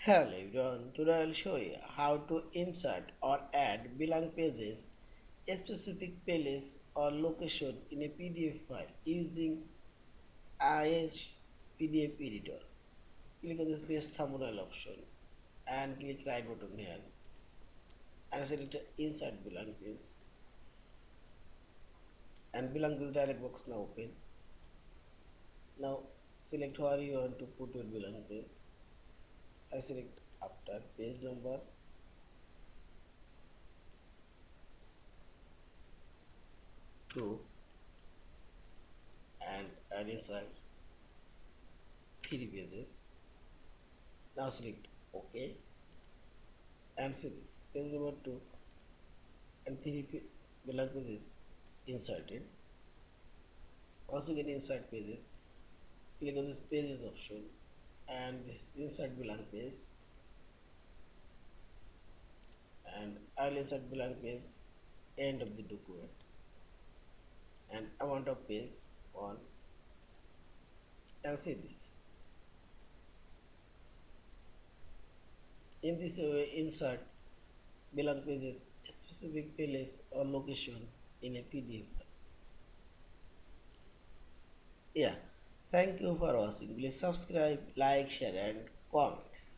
Hello everyone, today I'll show you how to insert or add blank pages, a specific place or location in a PDF file using EaseUs PDF Editor. Click on this page thumbnail option and click right button here and select insert blank page, and blank page dialog box now open. Now select where you want to put your blank page. I select after page number 2 and add inside 3 pages. Now select OK and see this page number 2 and 3 blank pages inserted. Also get insert pages. Click on this pages option and this insert blank page, and I'll insert blank page end of the document and amount of page 1, and see this. In this way, insert blank pages a specific place or location in a PDF file. Yeah, thank you for watching. Please subscribe, like, share and comments.